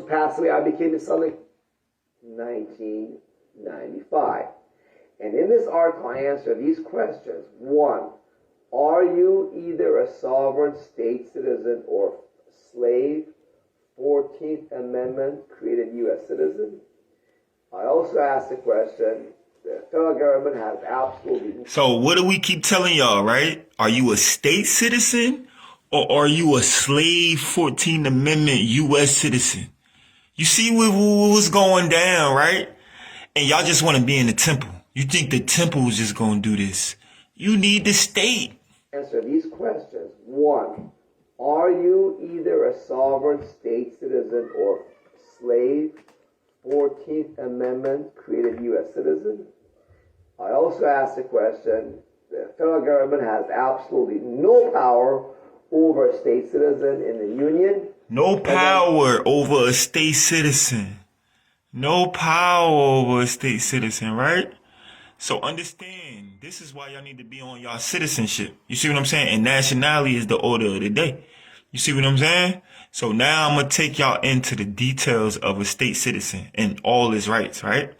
passed away, I became his son in 1995. And in this article, I answer these questions. 1. Are you either a sovereign state citizen or slave? 14th Amendment created U.S. citizen. I also asked the question, the federal government has absolutely... So what do we keep telling y'all, right? Are you a state citizen or are you a slave 14th Amendment U.S. citizen? You see what was going down, right? And y'all just want to be in the temple. You think the temple is just going to do this. You need the state. Answer these questions. 1. Are you either a sovereign state citizen or slave? 14th Amendment created U.S. citizen. I also asked the question, the federal government has absolutely no power over a state citizen in the Union. No power over a state citizen. No power over a state citizen, right? So understand, this is why y'all need to be on y'all citizenship. You see what I'm saying? And nationality is the order of the day. You see what I'm saying? So now I'm going to take y'all into the details of a state citizen and all his rights, right?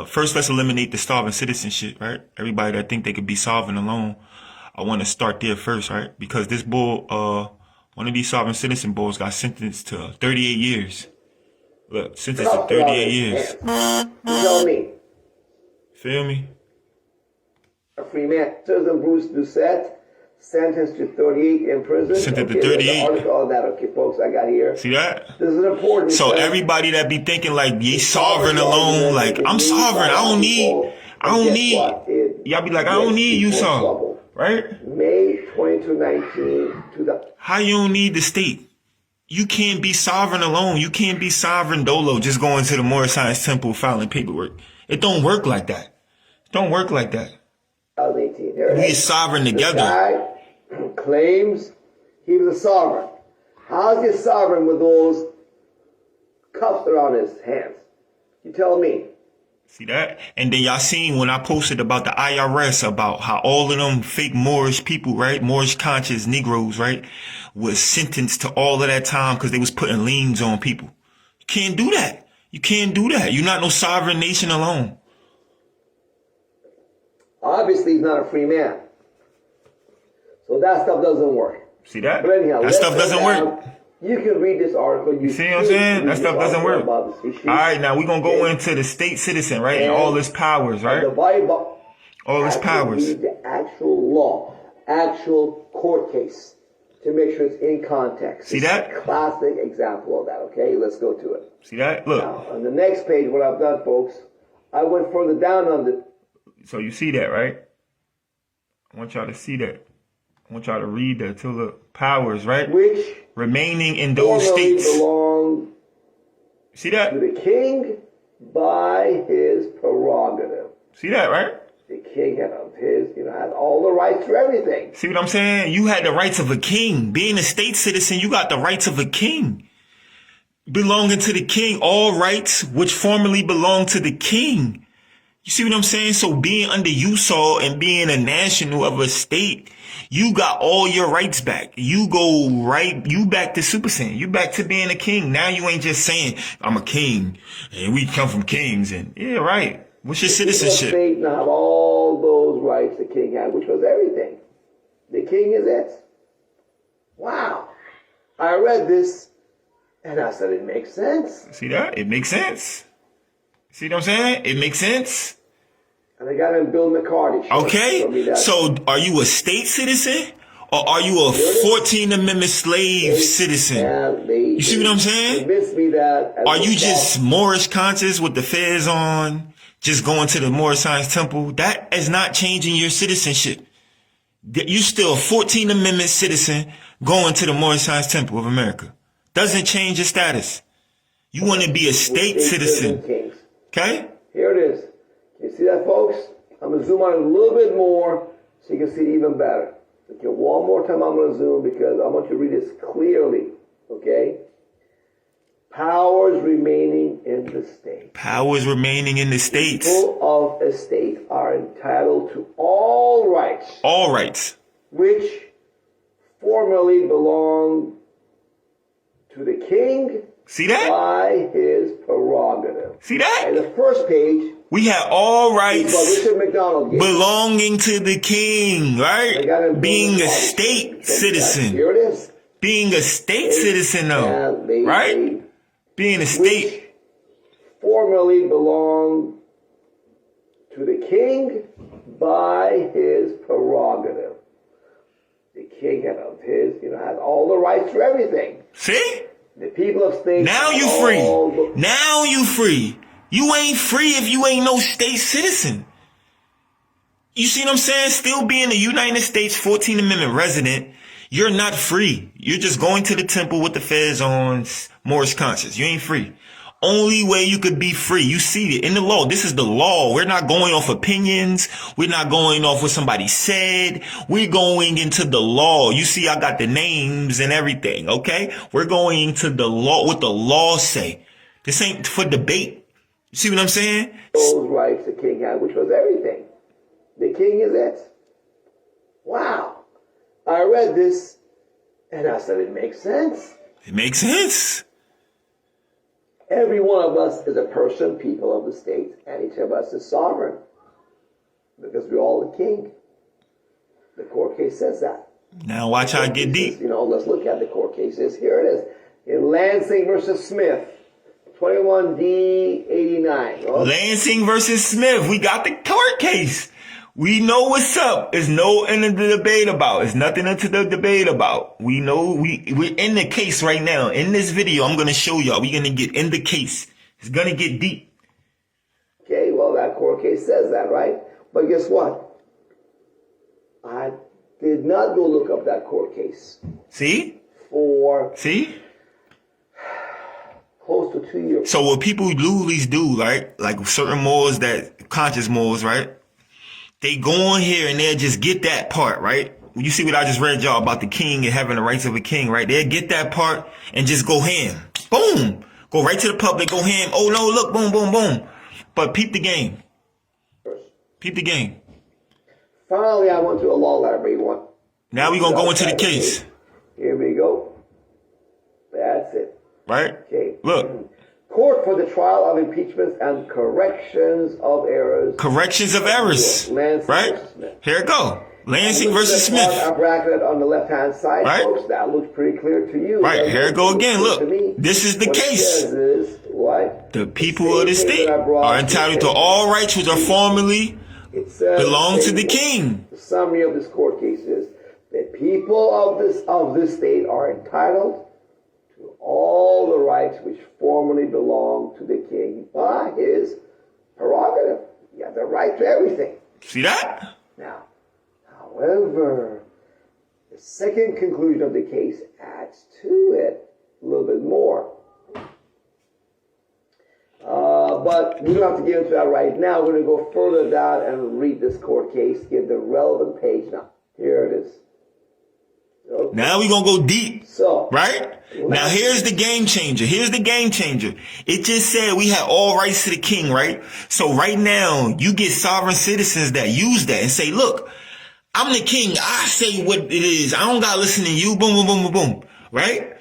First, let's eliminate the sovereign citizenship, right? Everybody that think they could be sovereign alone, I want to start there first, right? Because this bull, one of these sovereign citizen bulls got sentenced to 38 years. Look, sentenced to 38 years. You tell me. Feel me? A free man. Citizen Bruce Doucette, sentenced to 38 in prison. Sentenced to 38. Article on that. Okay, folks, I got here. See that? This is important. So everybody that be thinking like, ye sovereign alone, like, I'm sovereign, I don't need, y'all be like, I don't need U.S.A.R, right? May 2219 to the... How you don't need the state? You can't be sovereign alone. You can't be sovereign dolo just going to the Moorish Science Temple filing paperwork. It don't work like that. It don't work like that. 2018. We sovereign together. This guy claims he was a sovereign. How's he a sovereign with those cuffs around his hands? You tell me. See that? And then y'all seen when I posted about the IRS, about how all of them fake Moorish people, right? Moorish conscious Negroes, right? Was sentenced to all of that time because they was putting liens on people. You can't do that. You can't do that. You're not no sovereign nation alone. Obviously, he's not a free man. So that stuff doesn't work. See that? But anyhow, that stuff doesn't work. You can read this article. You see what I'm saying? That stuff doesn't work. All right, now we're going to go into the state citizen, right? And all his powers, right? The Bible. All his powers. Read the actual law, actual court case to make sure it's in context. See that? A classic example of that, okay? Let's go to it. See that? Look. Now, on the next page, what I've done, folks, I went further down on the... So you see that, right? I want y'all to see that. I want y'all to read the to the powers, right? Which remaining in those states belong see that? To the king by his prerogative. See that, right? The king of his, has all the rights to everything. See what I'm saying? You had the rights of a king. Being a state citizen, you got the rights of a king. Belonging to the king, all rights which formerly belonged to the king. You see what I'm saying? So being under U.S.A.R and being a national of a state, you got all your rights back. You back to Super Saiyan. You back to being a king. Now you ain't just saying, I'm a king and we come from kings and yeah, right. What's your citizenship? The state now have all those rights the king had, which was everything. The king is it. Wow. I read this and I said, it makes sense. See that? It makes sense. See what I'm saying? It makes sense. And I got him Bill McCarty. Okay. So are you a state citizen or are you a 14th Amendment slave citizen? You see what I'm saying? Convinced me that. Are you just Moorish conscious with the fez on, just going to the Moorish Science Temple? That is not changing your citizenship. You still a 14th Amendment citizen going to the Moorish Science Temple of America. Doesn't change your status. You want to be a state citizen. Okay? Here it is. You see that, folks? I'm going to zoom on it a little bit more so you can see it even better. Okay, one more time I'm going to zoom because I want you to read this clearly. Okay? Powers remaining in the state. Powers remaining in the states. People of a state are entitled to all rights. All rights. Which formerly belonged to the king See that? by his prerogative. See that? And the first page, we have all is what rights Richard McDonald gave. belonging to the king, They right? got him Being a building state colleges. citizen. Here it is. Being a state citizen, though. And they Right? Being a state. which formerly belonged to the king by his prerogative. The king had had all the rights to everything. See? The people of states. Now you free. Now you free. You ain't free if you ain't no state citizen. You see what I'm saying? Still being a United States 14th Amendment resident, you're not free. You're just going to the temple with the fez on Morris conscience. You ain't free. Only way you could be free. You see it in the law. This is the law. We're not going off opinions. We're not going off what somebody said. We're going into the law. You see, I got the names and everything. Okay. We're going into the law, what the law say. This ain't for debate. You see what I'm saying? Those rights the king had, which was everything. The king is it. Wow. I read this and I said, it makes sense. It makes sense. Every one of us is a person, people of the state, and each of us is sovereign because we're all the king. The court case says that. Now watch how I get deep. Let's look at the court cases. Here it is. In Lansing versus Smith, 21D89. Lansing versus Smith. We got the court case. We know what's up. There's no end of the debate about. There's nothing into the debate about. We know we're in the case right now. In this video, I'm going to show y'all. We're going to get in the case. It's going to get deep. Okay, well, that court case says that, right? But guess what? I did not go look up that court case. See? See? Close to 2 years. So what people usually do, right? Like certain morals that, conscious morals, right? They go on here and they'll just get that part, right? You see what I just read y'all about the king and having the rights of a king, right? They'll get that part and just go ham. Boom. Go right to the public, go ham. Oh no, look, boom, boom, boom. But peep the game. Peep the game. Finally, I went to a law library one. Now we're going to go into the case. Here we go. That's it. Right? Okay. Look. Court for the trial of impeachments and corrections of errors. Corrections of errors. Lansing right? versus Smith. Here it go. Lansing versus Smith. I bracketed on the left-hand side, right? Folks. That looks pretty clear to you. Right. Here it go again. Look. This is the what case. It says is, what? The people of the state are entitled to all rights which are formerly belong to the king. The summary of this court case is that people of this state are entitled to all the rights which formerly belonged to the king by his prerogative. You have the right to everything. See that? Now, however, the second conclusion of the case adds to it a little bit more. But we don't have to get into that right now. We're going to go further down and read this court case, get the relevant page. Now, here it is. Okay. Now we're going to go deep. So, right? Now here's the game changer. Here's the game changer. It just said we have all rights to the king, right? So right now you get sovereign citizens that use that and say, look, I'm the king. I say what it is. I don't got to listen to you. Boom, boom, boom, boom, boom. Right?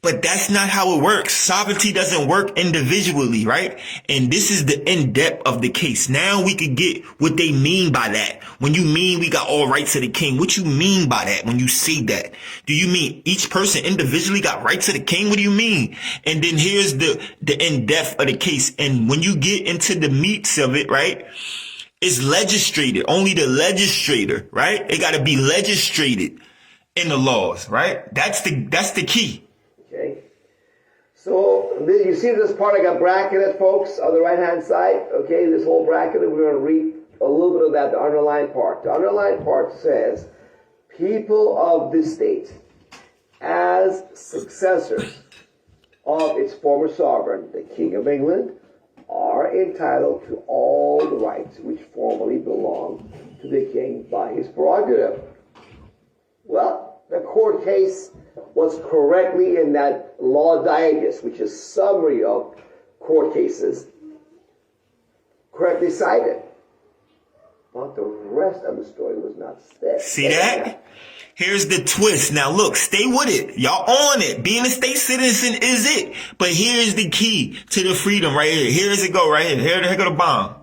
But that's not how it works. Sovereignty doesn't work individually, right? And this is the in-depth of the case. Now we could get what they mean by that. When you mean we got all rights to the king, what you mean by that when you say that? Do you mean each person individually got rights to the king? What do you mean? And then here's the in-depth of the case. And when you get into the meats of it, right? It's legislated. Only the legislator, right? It got to be legislated in the laws, right? That's the key. Okay. So you see this part I got bracketed, folks, on the right-hand side. Okay, this whole bracket, we're going to read a little bit of that, the underlined part. The underlined part says, people of this state, as successors of its former sovereign, the King of England, are entitled to all the rights which formerly belonged to the king by his prerogative. Well, the court case was correctly in that Law Digest, which is summary of court cases, correctly cited. But the rest of the story was not said. See that? Here's the twist. Now look, stay with it. Y'all on it. Being a state citizen is it. But here's the key to the freedom right here. Here's it go right here. Here go the bomb.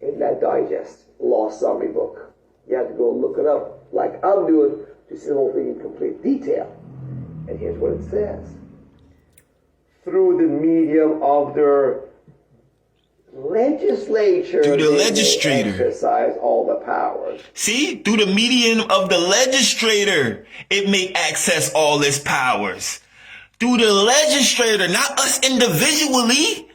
In that digest, law summary book. You have to go look it up like I'm doing to see the whole thing in complete detail. And here's what it says. Through the medium of their legislature, through the they legislator, exercise all the powers. See, through the medium of the legislator, it may access all its powers. Through the legislator, not us individually.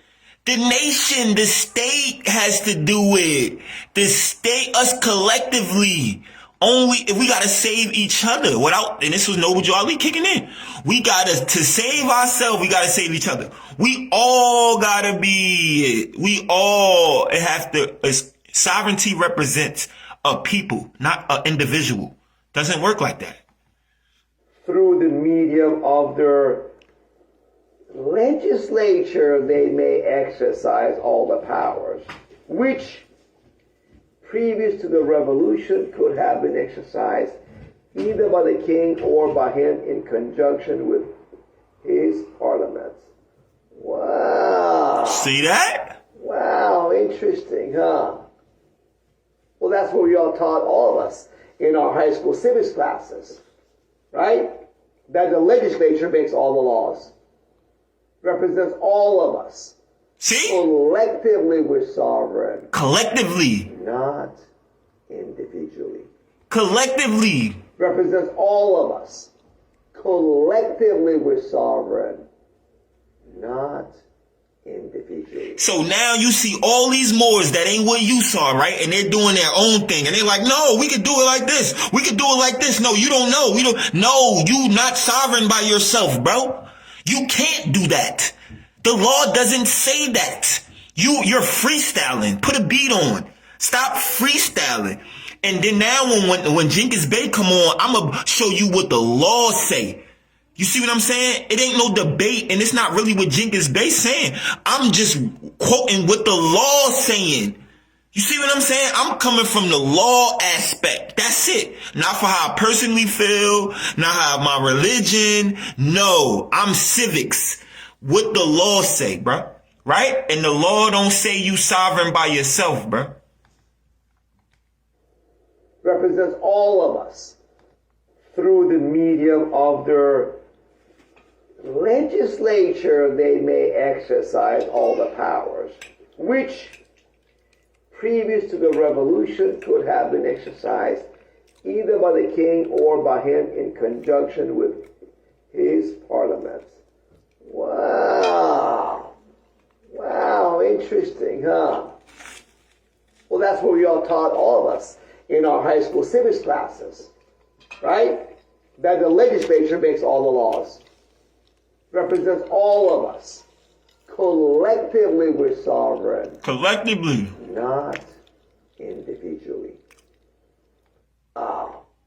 The nation, the state has to do it. The state, us collectively. Only if we gotta save each other without, and this was Noble Joe Ali kicking in. We gotta, to save ourselves, we gotta save each other. We all gotta be it. We all have to, sovereignty represents a people, not an individual. Doesn't work like that. Through the medium of their legislature, they may exercise all the powers, which previous to the revolution could have been exercised either by the king or by him in conjunction with his parliaments. Wow. See that? Wow, interesting, huh? Well, that's what we all taught all of us in our high school civics classes, right? That the legislature makes all the laws, represents all of us. See? Collectively, we're sovereign. Collectively. Not individually. Collectively. Represents all of us. Collectively, we're sovereign. Not individually. So now you see all these Moors that ain't what U.S.A.R, right? And they're doing their own thing. And they're like, no, we could do it like this. We could do it like this. No, you don't know. No, you not sovereign by yourself, bro. You can't do that. The law doesn't say that. You're freestyling. Put a beat on. Stop freestyling. And then now when Jenkins Bay come on, I'm going to show you what the law say. You see what I'm saying? It ain't no debate, and it's not really what Jenkins Bay saying. I'm just quoting what the law saying. You see what I'm saying? I'm coming from the law aspect. That's it. Not for how I personally feel, not how my religion. No, I'm civics. What the law say, bro. Right? And the law don't say you sovereign by yourself, bro. Represents all of us through the medium of their legislature. They may exercise all the powers, which previous to the revolution could have been exercised either by the king or by him in conjunction with his parliaments. Wow. Wow, interesting, huh? Well, that's what we all taught all of us in our high school civics classes, right? That the legislature makes all the laws, represents all of us. Collectively, we're sovereign. Collectively. Not individually.